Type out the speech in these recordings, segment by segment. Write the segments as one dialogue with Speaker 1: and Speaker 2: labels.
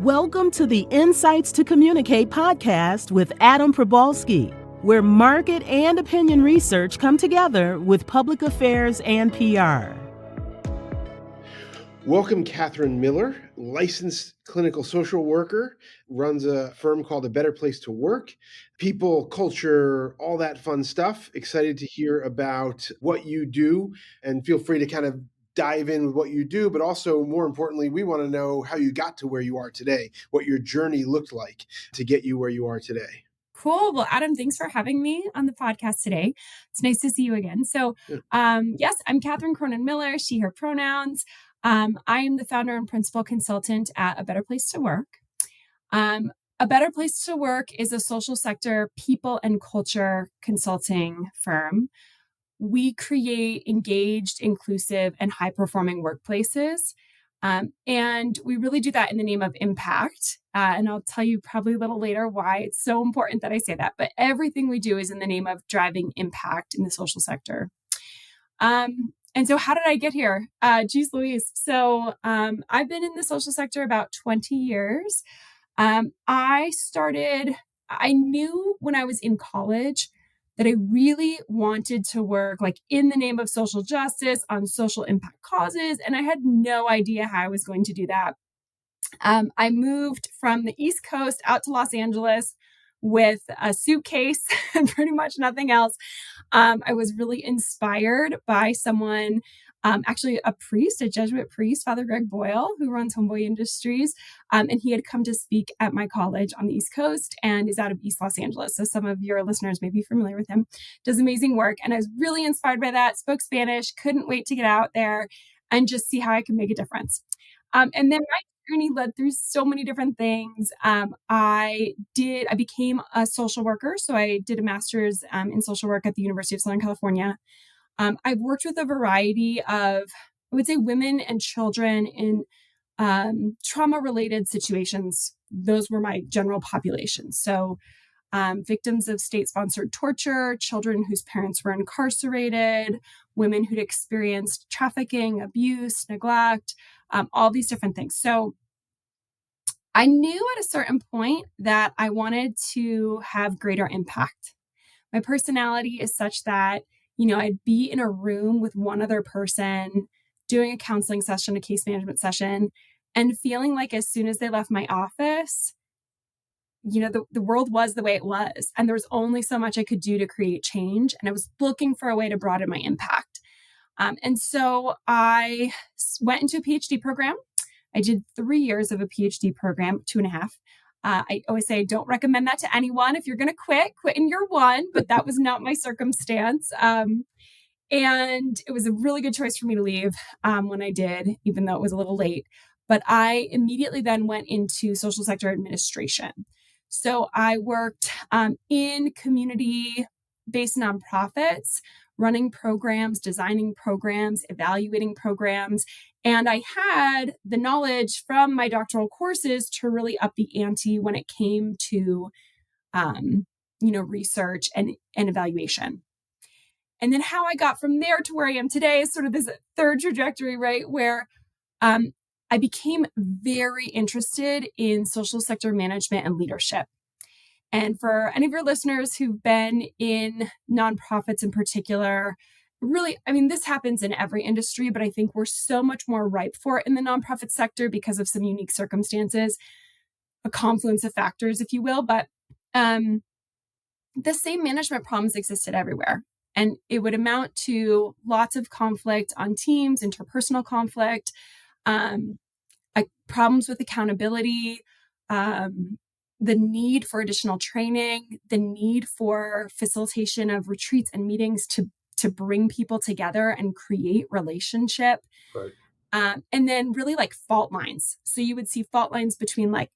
Speaker 1: Welcome to the Insights to Communicate podcast with Adam Probalski, where market and opinion research come together with public affairs and PR.
Speaker 2: Welcome, Kathryn Miller, licensed clinical social worker, runs a firm called A Better Place to Work, people, culture, all that fun stuff. Excited to hear about what you do, and feel free to kind of dive in with what you do, but also more importantly, we want to know how you got to where you are today, what your journey looked like to get you where you are today.
Speaker 3: Cool. Well, Adam, thanks for having me on the podcast today. It's nice to see you again. So, yes, I'm Kathryn Cronin Miller, she, her pronouns. I am the founder and principal consultant at A Better Place to Work. A Better Place to Work is a social sector people and culture consulting firm. We create engaged, inclusive, and high-performing workplaces. And we really do that in the name of impact. And I'll tell you probably a little later why it's so important that I say that. But everything we do is in the name of driving impact in the social sector. And so how did I get here? Geez Louise. So I've been in the social sector about 20 years. I knew when I was in college that I really wanted to work like in the name of social justice on social impact causes. And I had no idea how I was going to do that. I moved from the East Coast out to Los Angeles with a suitcase and pretty much nothing else. I was really inspired by someone, actually a priest, a Jesuit priest, Father Greg Boyle, who runs Homeboy Industries. And he had come to speak at my college on the East Coast and is out of East Los Angeles. So some of your listeners may be familiar with him. Does amazing work. And I was really inspired by that, spoke Spanish, couldn't wait to get out there and just see how I could make a difference. And then my journey led through so many different things. I became a social worker. So I did a master's in social work at the University of Southern California. I've worked with a variety of, I would say, women and children in trauma-related situations. Those were my general population. So victims of state-sponsored torture, children whose parents were incarcerated, women who'd experienced trafficking, abuse, neglect, all these different things. So I knew at a certain point that I wanted to have greater impact. My personality is such that, I'd be in a room with one other person doing a counseling session, a case management session, and feeling like as soon as they left my office, the world was the way it was. And there was only so much I could do to create change. And I was looking for a way to broaden my impact. And so I went into a PhD program. I did 3 years of a PhD program, 2.5. I always say, don't recommend that to anyone. If you're going to quit in year one, but that was not my circumstance. And it was a really good choice for me to leave when I did, even though it was a little late. But I immediately then went into social sector administration. So I worked in community-based nonprofits, running programs, designing programs, evaluating programs. And I had the knowledge from my doctoral courses to really up the ante when it came to, research and evaluation. And then how I got from there to where I am today is sort of this third trajectory, right? Where I became very interested in social sector management and leadership. And for any of your listeners who've been in nonprofits in particular, really, this happens in every industry, but I think we're so much more ripe for it in the nonprofit sector because of some unique circumstances, a confluence of factors, if you will. But the same management problems existed everywhere. And it would amount to lots of conflict on teams, interpersonal conflict, problems with accountability, the need for additional training, the need for facilitation of retreats and meetings to bring people together and create relationship.
Speaker 2: Right.
Speaker 3: And then really like fault lines. So you would see fault lines between like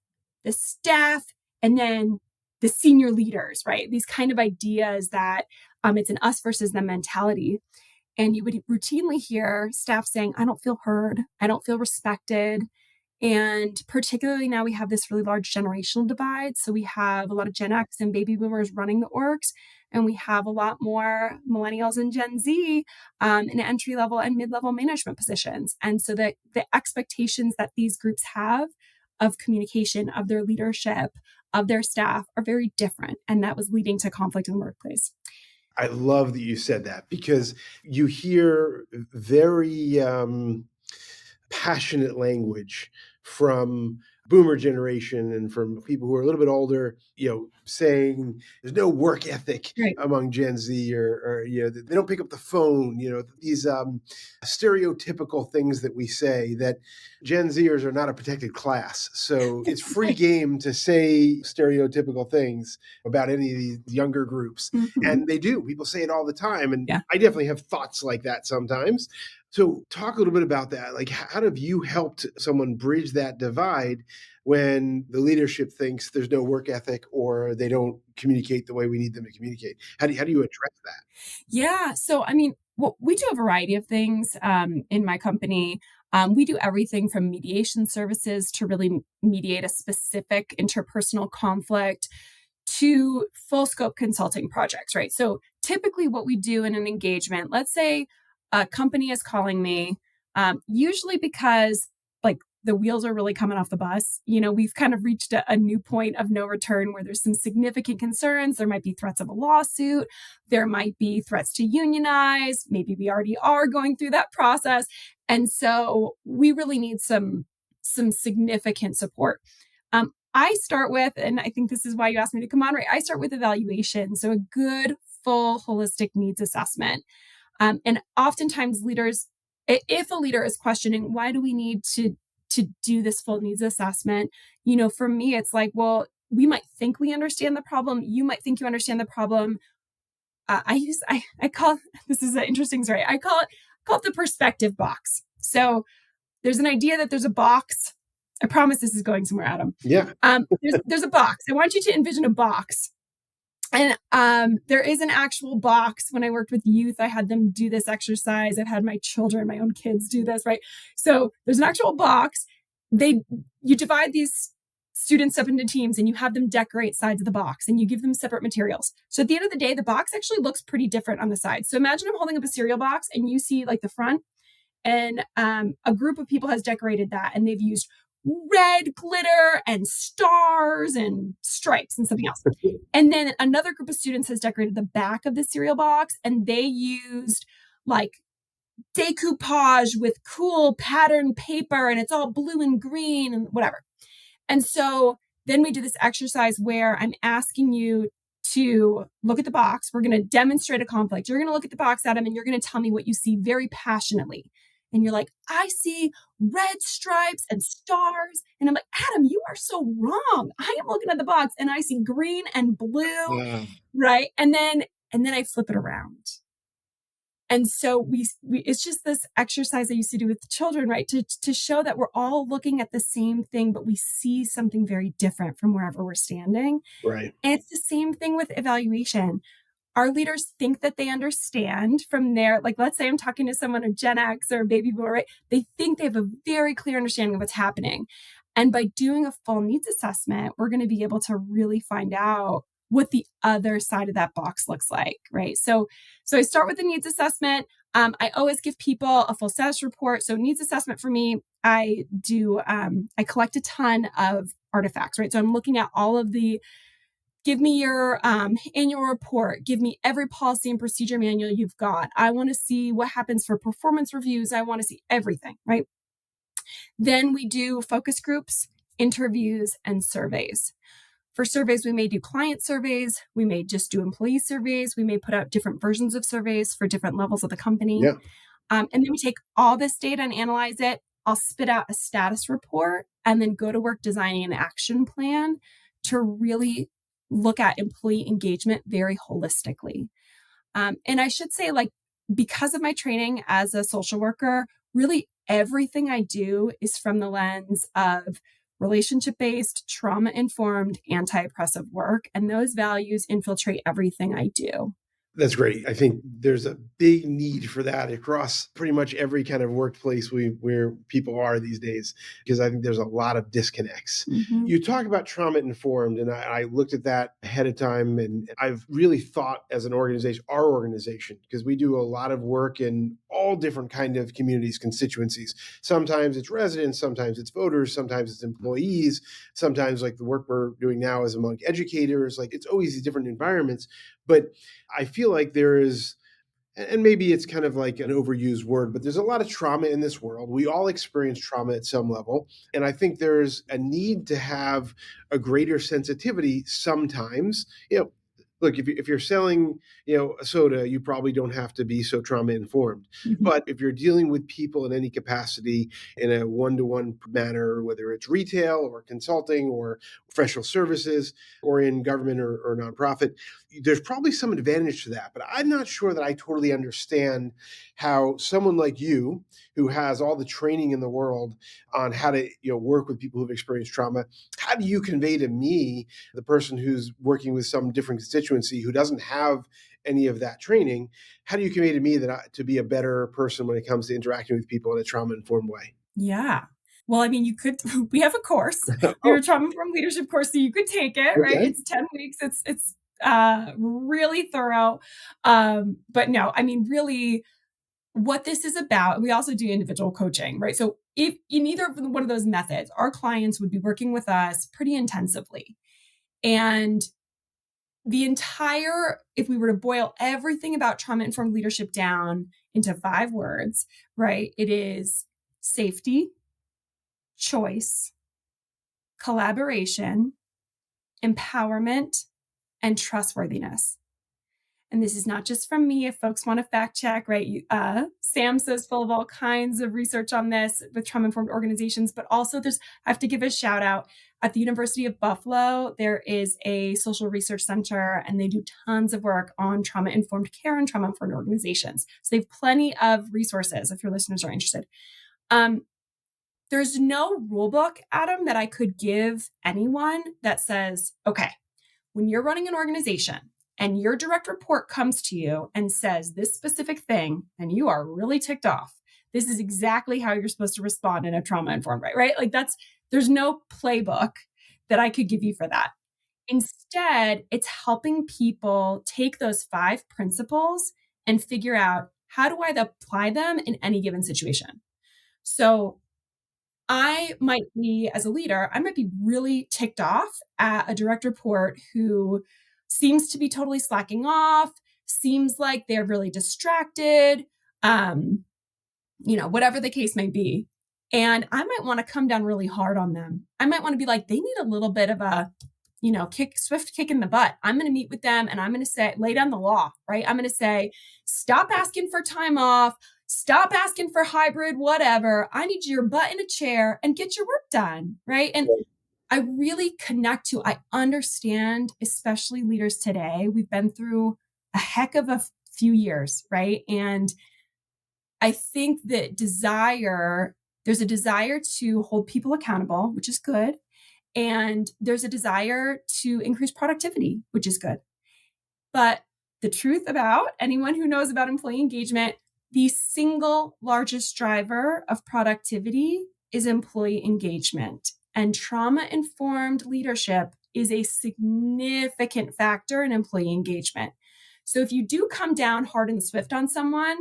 Speaker 3: the staff and then the senior leaders, right? These kind of ideas that it's an us versus them mentality. And you would routinely hear staff saying, I don't feel heard. I don't feel respected. And particularly now we have this really large generational divide. So we have a lot of Gen X and baby boomers running the orgs, and we have a lot more millennials and Gen Z in entry-level and mid-level management positions. And so the expectations that these groups have of communication, of their leadership, of their staff are very different. And that was leading to conflict in the workplace.
Speaker 2: I love that you said that, because you hear very passionate language from boomer generation and from people who are a little bit older, saying there's no work ethic
Speaker 3: Right.
Speaker 2: among Gen Z, or they don't pick up the phone, these stereotypical things that we say, that Gen Zers are not a protected class. So it's free game to say stereotypical things about any of these younger groups.
Speaker 3: Mm-hmm.
Speaker 2: And they do. People say it all the time. And
Speaker 3: Yeah.
Speaker 2: I definitely have thoughts like that sometimes. So talk a little bit about that. Like, how have you helped someone bridge that divide when the leadership thinks there's no work ethic or they don't communicate the way we need them to communicate? How do you address that?
Speaker 3: Yeah. So, we do a variety of things in my company. We do everything from mediation services to really mediate a specific interpersonal conflict to full scope consulting projects, right? So typically what we do in an engagement, let's say a company is calling me, usually because like the wheels are really coming off the bus. We've kind of reached a new point of no return where there's some significant concerns. There might be threats of a lawsuit. There might be threats to unionize. Maybe we already are going through that process. And so we really need some significant support. I start with, and I think this is why you asked me to come on, right? I start with evaluation. So a good, full, holistic needs assessment. And oftentimes leaders, if a leader is questioning, why do we need to do this full needs assessment? For me, it's like, well, we might think we understand the problem. You might think you understand the problem. I call, this is an interesting story. I call it the perspective box. So there's an idea that there's a box. I promise this is going somewhere, Adam.
Speaker 2: Yeah.
Speaker 3: There's a box. I want you to envision a box. And there is an actual box. When I worked with youth, I had them do this exercise. I've had my children, my own kids do this, right? So there's an actual box. You divide these students up into teams and you have them decorate sides of the box and you give them separate materials. So at the end of the day, the box actually looks pretty different on the sides. So imagine I'm holding up a cereal box and you see like the front, and a group of people has decorated that and they've used red glitter and stars and stripes and something else. And then another group of students has decorated the back of the cereal box and they used like decoupage with cool pattern paper and it's all blue and green and whatever. And so then we do this exercise where I'm asking you to look at the box. We're going to demonstrate a conflict. You're going to look at the box, Adam, and you're going to tell me what you see very passionately. And you're like, I see red stripes and stars. And I'm like, Adam, you are so wrong. I am looking at the box and I see green and blue, right? And then I flip it around. And so we it's just this exercise I used to do with children, right? To show that we're all looking at the same thing, but we see something very different from wherever we're standing.
Speaker 2: Right.
Speaker 3: And it's the same thing with evaluation. Our leaders think that they understand from there. Like, let's say I'm talking to someone, a Gen X or a baby boomer, right? They think they have a very clear understanding of what's happening. And by doing a full needs assessment, we're going to be able to really find out what the other side of that box looks like, right? So I start with the needs assessment. I always give people a full status report. So needs assessment for me, I collect a ton of artifacts, right? So I'm looking at all of give me your annual report. Give me every policy and procedure manual you've got. I want to see what happens for performance reviews. I want to see everything, right? Then we do focus groups, interviews, and surveys. For surveys, we may do client surveys. We may just do employee surveys. We may put out different versions of surveys for different levels of the company.
Speaker 2: Yeah.
Speaker 3: And then we take all this data and analyze it. I'll spit out a status report and then go to work designing an action plan to really look at employee engagement very holistically. And I should say, like, because of my training as a social worker, really everything I do is from the lens of relationship-based, trauma-informed, anti-oppressive work. And those values infiltrate everything I do.
Speaker 2: That's great. I think there's a big need for that across pretty much every kind of workplace where people are these days, because I think there's a lot of disconnects.
Speaker 3: Mm-hmm.
Speaker 2: You talk about trauma informed, and I looked at that ahead of time, and I've really thought as an organization, our organization, because we do a lot of work in all different kind of communities, constituencies. Sometimes it's residents, sometimes it's voters, sometimes it's employees, sometimes like the work we're doing now is among educators. Like it's always these different environments. But I feel like there is, and maybe it's kind of like an overused word, but there's a lot of trauma in this world. We all experience trauma at some level. And I think there's a need to have a greater sensitivity sometimes. Look, if you're selling, a soda, you probably don't have to be so trauma informed.
Speaker 3: Mm-hmm.
Speaker 2: But if you're dealing with people in any capacity in a one-to-one manner, whether it's retail or consulting or professional services or in government or nonprofit, there's probably some advantage to that. But I'm not sure that I totally understand how someone like you, who has all the training in the world on how to work with people who've experienced trauma, how do you convey to me, the person who's working with some different constituency who doesn't have any of that training, how do you convey to me to be a better person when it comes to interacting with people in a trauma-informed way?
Speaker 3: Yeah. Well, I mean, we have a course. We
Speaker 2: Oh,
Speaker 3: have a trauma informed leadership course, so you could take it, right?
Speaker 2: okay.
Speaker 3: It's 10 weeks. It's really thorough. But no, I mean, really what this is about, we also do individual coaching, right? So if in either of one of those methods, our clients would be working with us pretty intensively. And if we were to boil everything about trauma informed leadership down into 5 words, right? It is safety, choice, collaboration, empowerment, and trustworthiness. And this is not just from me. If folks want to fact check, right? SAMHSA's full of all kinds of research on this with trauma-informed organizations, but also I have to give a shout out. At the University of Buffalo, there is a social research center, and they do tons of work on trauma-informed care and trauma-informed organizations. So they have plenty of resources if your listeners are interested. There's no rule book, Adam, that I could give anyone that says, okay, when you're running an organization and your direct report comes to you and says this specific thing, and you are really ticked off, this is exactly how you're supposed to respond in a trauma-informed way, right? Like there's no playbook that I could give you for that. Instead, it's helping people take those 5 principles and figure out, how do I apply them in any given situation? So I might be, as a leader, I might be really ticked off at a direct report who seems to be totally slacking off, seems like they're really distracted, whatever the case may be. And I might want to come down really hard on them. I might want to be like, they need a little bit of a, swift kick in the butt. I'm going to meet with them and I'm going to say, lay down the law, right? I'm going to say, stop asking for time off. Stop asking for hybrid, whatever. I need your butt in a chair and get your work done, right? And I really I understand, especially leaders today, we've been through a heck of a few years, right? And I think that there's a desire to hold people accountable, which is good. And there's a desire to increase productivity, which is good. But the truth about anyone who knows about employee engagement, the single largest driver of productivity is employee engagement. And trauma-informed leadership is a significant factor in employee engagement. So if you do come down hard and swift on someone,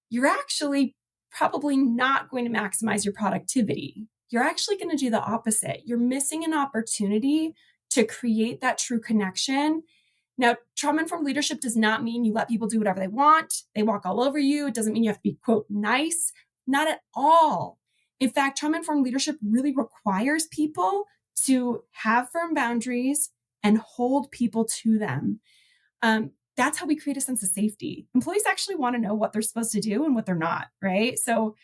Speaker 3: you're actually probably not going to maximize your productivity. You're actually going to do the opposite. You're missing an opportunity to create that true connection. Now, trauma-informed leadership does not mean you let people do whatever they want. They walk all over you. It doesn't mean you have to be, quote, nice. Not at all. In fact, trauma-informed leadership really requires people to have firm boundaries and hold people to them. That's how we create a sense of safety. Employees actually want to know what they're supposed to do and what they're not, right? So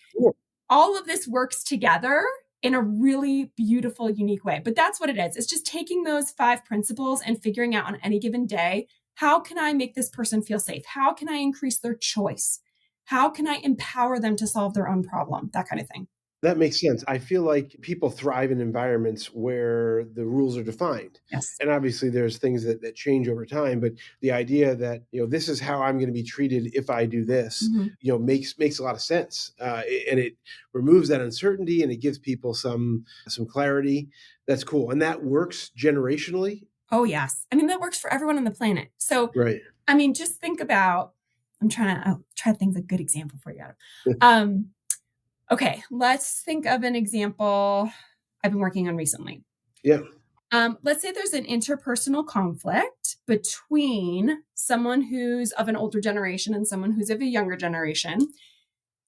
Speaker 3: all of this works together in a really beautiful, unique way. But that's what it is. It's just taking those 5 principles and figuring out on any given day, how can I make this person feel safe? How can I increase their choice? How can I empower them to solve their own problem? That kind of thing.
Speaker 2: That makes sense. I feel like people thrive in environments where the rules are defined.
Speaker 3: Yes.
Speaker 2: And obviously there's things that change over time, but the idea that, this is how I'm going to be treated if I do this, makes a lot of sense. And it removes that uncertainty and it gives people some clarity. That's cool. And that works generationally.
Speaker 3: Oh, yes. I mean, that works for everyone on the planet. So,
Speaker 2: Right.
Speaker 3: I mean, just think about, I'll try to think of a good example for you, Adam. Okay, let's think of an example I've been working on recently.
Speaker 2: Yeah.
Speaker 3: Let's say there's an interpersonal conflict between someone who's of an older generation and someone who's of a younger generation.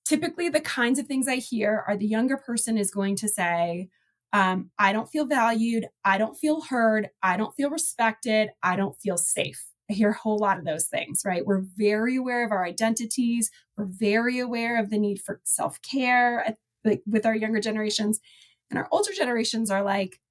Speaker 3: Typically, the kinds of things I hear are the younger person is going to say, I don't feel valued. I don't feel heard. I don't feel respected. I don't feel safe. I hear a whole lot of those things, right? We're very aware of our identities. We're very aware of the need for self-care, like with our younger generations. And our older generations are like,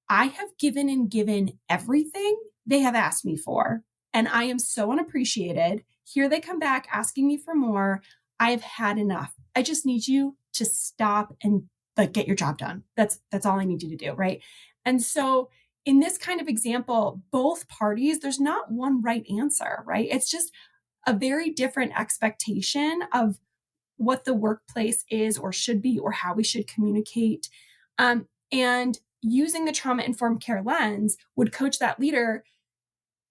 Speaker 3: I have given and given everything they have asked me for, and I am so unappreciated. Here they come back asking me for more. I have had enough. I just need you to stop and get your job done. That's all I need you to do, right? And so in this kind of example, both parties, there's not one right answer, right? It's just a very different expectation of what the workplace is or should be or how we should communicate. And using the trauma-informed care lens would coach that leader.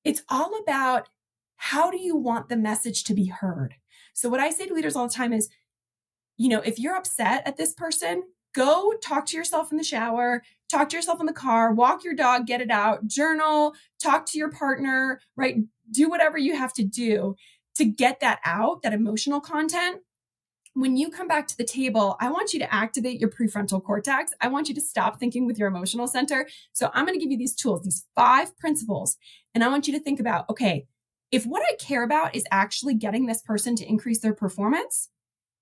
Speaker 3: It's all about how do you want the message to be heard? So what I say to leaders all the time is, if you're upset at this person, go talk to yourself in the shower, talk to yourself in the car, walk your dog, get it out, journal, talk to your partner, right? Do whatever you have to do to get that out, that emotional content. When you come back to the table, I want you to activate your prefrontal cortex. I want you to stop thinking with your emotional center. So I'm going to give you these tools, these 5 principles. And I want you to think about, okay, if what I care about is actually getting this person to increase their performance,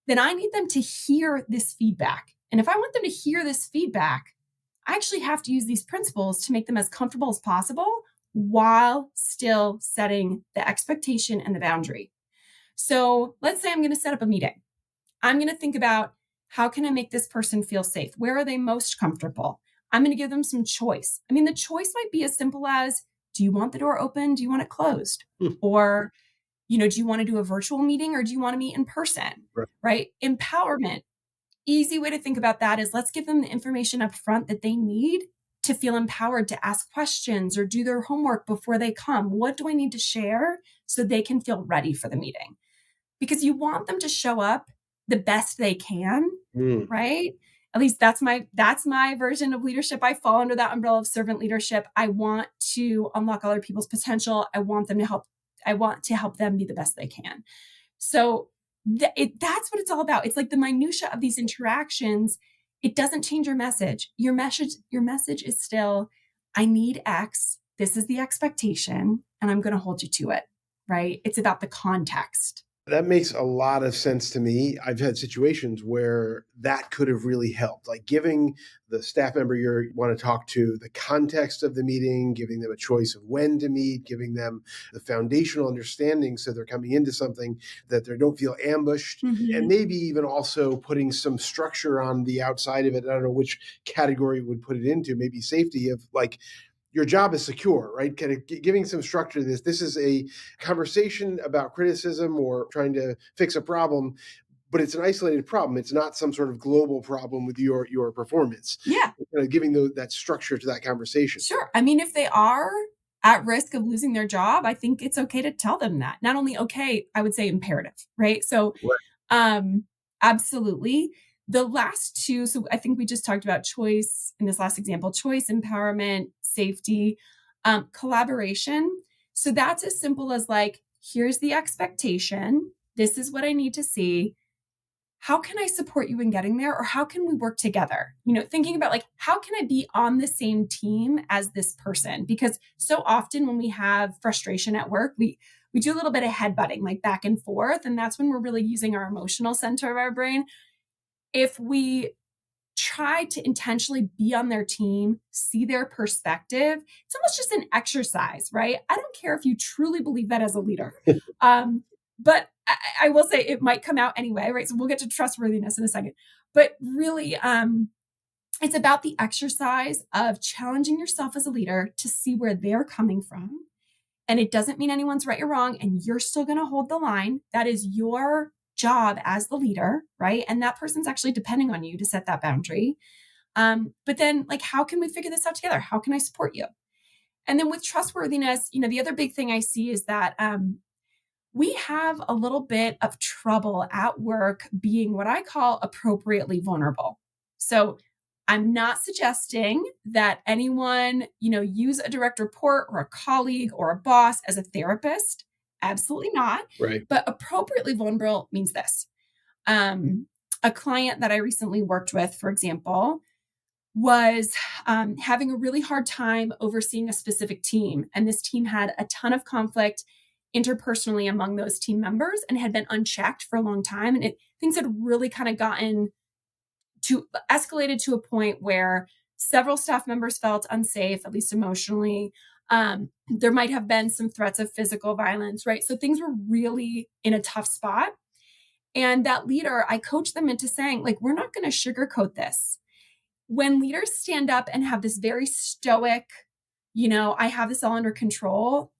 Speaker 3: then I need them to hear this feedback. And if I want them to hear this feedback, I actually have to use these principles to make them as comfortable as possible while still setting the expectation and the boundary. So let's say I'm going to set up a meeting. I'm going to think about, how can I make this person feel safe? Where are they most comfortable? I'm going to give them some choice. I mean, the choice might be as simple as, do you want the door open? Do you want it closed? Or, do you want to do a virtual meeting or do you want to meet in person? Right? Empowerment. Easy way to think about that is, let's give them the information up front that they need to feel empowered to ask questions or do their homework before they come. What do I need to share so they can feel ready for the meeting? Because you want them to show up the best they can, right? At least that's my version of leadership. I fall under that umbrella of servant leadership. I want to unlock other people's potential. I want to help them be the best they can. So that's what it's all about. It's like the minutia of these interactions. It doesn't change your message. Your message is still, I need X. This is the expectation, and I'm going to hold you to it, right? It's about the context.
Speaker 2: That makes a lot of sense to me. I've had situations where that could have really helped, like giving the staff member you want to talk to the context of the meeting, giving them a choice of when to meet, giving them the foundational understanding so they're coming into something that they don't feel ambushed, and maybe even also putting some structure on the outside of it. I don't know which category would put it into, maybe safety of like, your job is secure, right? Kind of giving some structure to this. This is a conversation about criticism or trying to fix a problem, but it's an isolated problem. It's not some sort of global problem with your performance.
Speaker 3: Yeah.
Speaker 2: Giving that structure to that conversation.
Speaker 3: Sure. I mean, if they are at risk of losing their job, I think it's okay to tell them that. Not only okay, I would say imperative, right? So, absolutely. The last 2, so I think we just talked about choice in this last example, choice, empowerment, safety, collaboration. So that's as simple as like, here's the expectation. This is what I need to see. How can I support you in getting there? Or how can we work together? Thinking about like, how can I be on the same team as this person? Because so often when we have frustration at work, we do a little bit of headbutting, like back and forth. And that's when we're really using our emotional center of our brain. If we try to intentionally be on their team, see their perspective, it's almost just an exercise, right? I don't care if you truly believe that as a leader. But I will say it might come out anyway, right? So we'll get to trustworthiness in a second. But really, it's about the exercise of challenging yourself as a leader to see where they're coming from. And it doesn't mean anyone's right or wrong, and you're still going to hold the line. That is your job as the leader, right? And that person's actually depending on you to set that boundary. But then, like, how can we figure this out together? How can I support you? And then with trustworthiness, the other big thing I see is that we have a little bit of trouble at work being what I call appropriately vulnerable. So I'm not suggesting that anyone, use a direct report or a colleague or a boss as a therapist. Absolutely not.
Speaker 2: Right.
Speaker 3: But appropriately vulnerable means this. A client that I recently worked with, for example, was having a really hard time overseeing a specific team. And this team had a ton of conflict interpersonally among those team members and had been unchecked for a long time. And things had really kind of escalated to a point where several staff members felt unsafe, at least emotionally. There might have been some threats of physical violence, right? So things were really in a tough spot. And that leader, I coached them into saying, like, we're not going to sugarcoat this. When leaders stand up and have this very stoic, I have this all under control,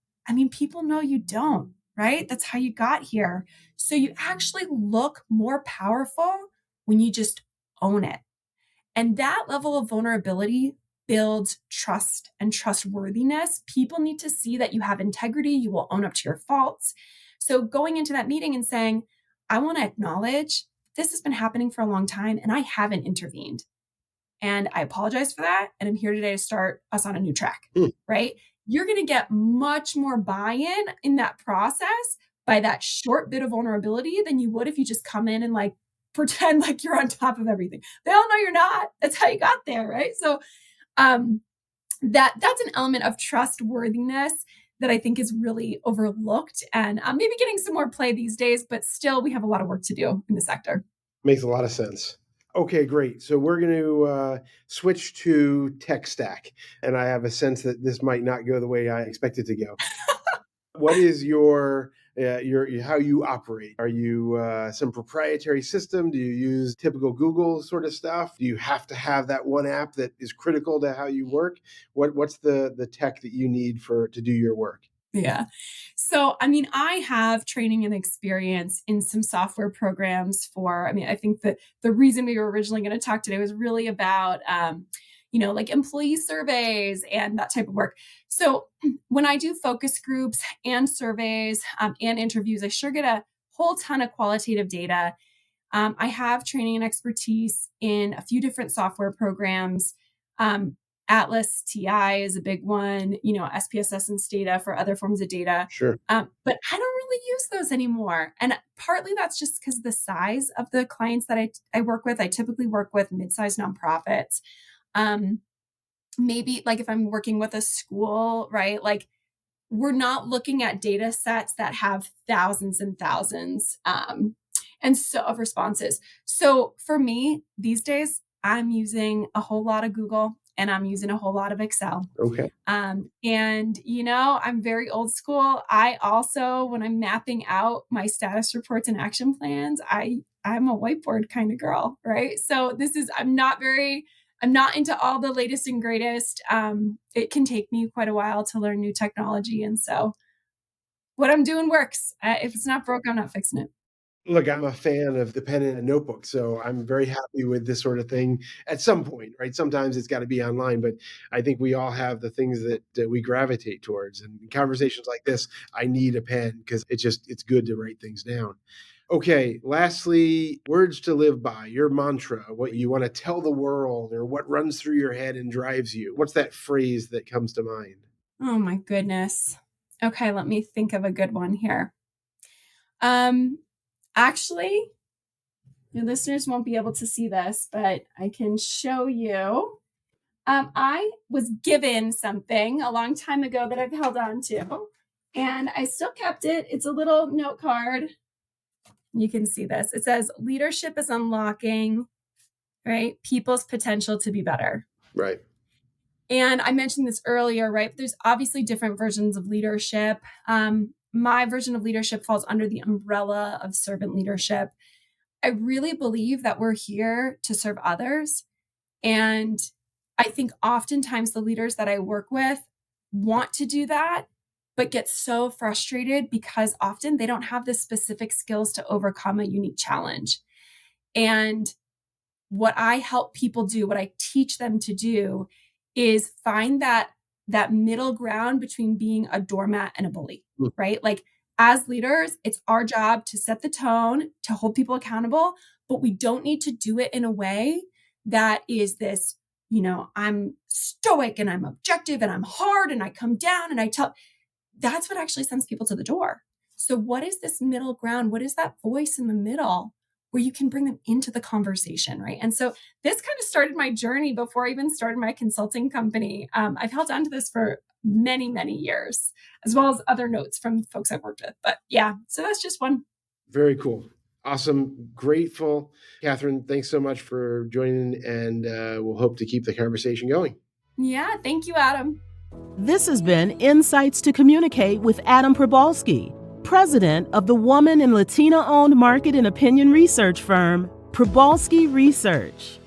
Speaker 3: people know you don't, right? That's how you got here. So you actually look more powerful when you just own it. And that level of vulnerability builds trust and trustworthiness. People need to see that you have integrity, you will own up to your faults. So going into that meeting and saying, I want to acknowledge this has been happening for a long time and I haven't intervened. And I apologize for that. And I'm here today to start us on a new track, right? You're going to get much more buy-in in that process by that short bit of vulnerability than you would if you just come in and like pretend like you're on top of everything. They all know you're not. That's how you got there, right? So that's an element of trustworthiness that I think is really overlooked and maybe getting some more play these days, but still we have a lot of work to do in the sector.
Speaker 2: Makes a lot of sense. Okay, great. So we're going to switch to tech stack. And I have a sense that this might not go the way I expect it to go. What is your how you operate? Are you some proprietary system? Do you use typical Google sort of stuff? Do you have to have that one app that is critical to how you work? What's the tech that you need to do your work?
Speaker 3: Yeah. So, I have training and experience in some software programs I think that the reason we were originally going to talk today was really about, like employee surveys and that type of work. So when I do focus groups and surveys and interviews, I sure get a whole ton of qualitative data. I have training and expertise in a few different software programs. Atlas TI is a big one, SPSS and Stata for other forms of data.
Speaker 2: Sure.
Speaker 3: But I don't really use those anymore. And partly that's just because of the size of the clients that I work with. I typically work with mid-sized nonprofits. Maybe like if I'm working with a school, right? Like we're not looking at data sets that have thousands and thousands of responses. So for me these days, I'm using a whole lot of Google and I'm using a whole lot of Excel.
Speaker 2: Okay.
Speaker 3: And, I'm very old school. I also, when I'm mapping out my status reports and action plans, I'm a whiteboard kind of girl, right? So I'm not into all the latest and greatest. It can take me quite a while to learn new technology. And so what I'm doing works. If it's not broke, I'm not fixing it.
Speaker 2: Look, I'm a fan of the pen and a notebook, so I'm very happy with this sort of thing at some point, right? Sometimes it's got to be online, but I think we all have the things that we gravitate towards. And in conversations like this, I need a pen because it's good to write things down. Okay, lastly, words to live by, your mantra, what you want to tell the world or what runs through your head and drives you. What's that phrase that comes to mind?
Speaker 3: Oh my goodness. Okay, let me think of a good one here. Actually, your listeners won't be able to see this, but I can show you. I was given something a long time ago that I've held on to, and I still kept it. It's a little note card. You can see this. It says, leadership is unlocking, right? People's potential to be better.
Speaker 2: Right.
Speaker 3: And I mentioned this earlier, right? But there's obviously different versions of leadership. My version of leadership falls under the umbrella of servant leadership. I really believe that we're here to serve others. And I think oftentimes the leaders that I work with want to do that, but get so frustrated because often they don't have the specific skills to overcome a unique challenge. And what I help people do, what I teach them to do is find that middle ground between being a doormat and a bully,
Speaker 2: Mm.
Speaker 3: right? Like as leaders, it's our job to set the tone, to hold people accountable, but we don't need to do it in a way that is this, I'm stoic and I'm objective and I'm hard and I come down and I tell. That's what actually sends people to the door. So what is this middle ground? What is that voice in the middle where you can bring them into the conversation, right? And so this kind of started my journey before I even started my consulting company. I've held on to this for many, many years, as well as other notes from folks I've worked with. But yeah, so that's just one.
Speaker 2: Very cool. Awesome. Grateful. Kathryn, thanks so much for joining, and we'll hope to keep the conversation going.
Speaker 3: Yeah, thank you, Adam.
Speaker 1: This has been Insights to Communicate with Adam Probalski, president of the woman and Latina-owned market and opinion research firm, Probalski Research.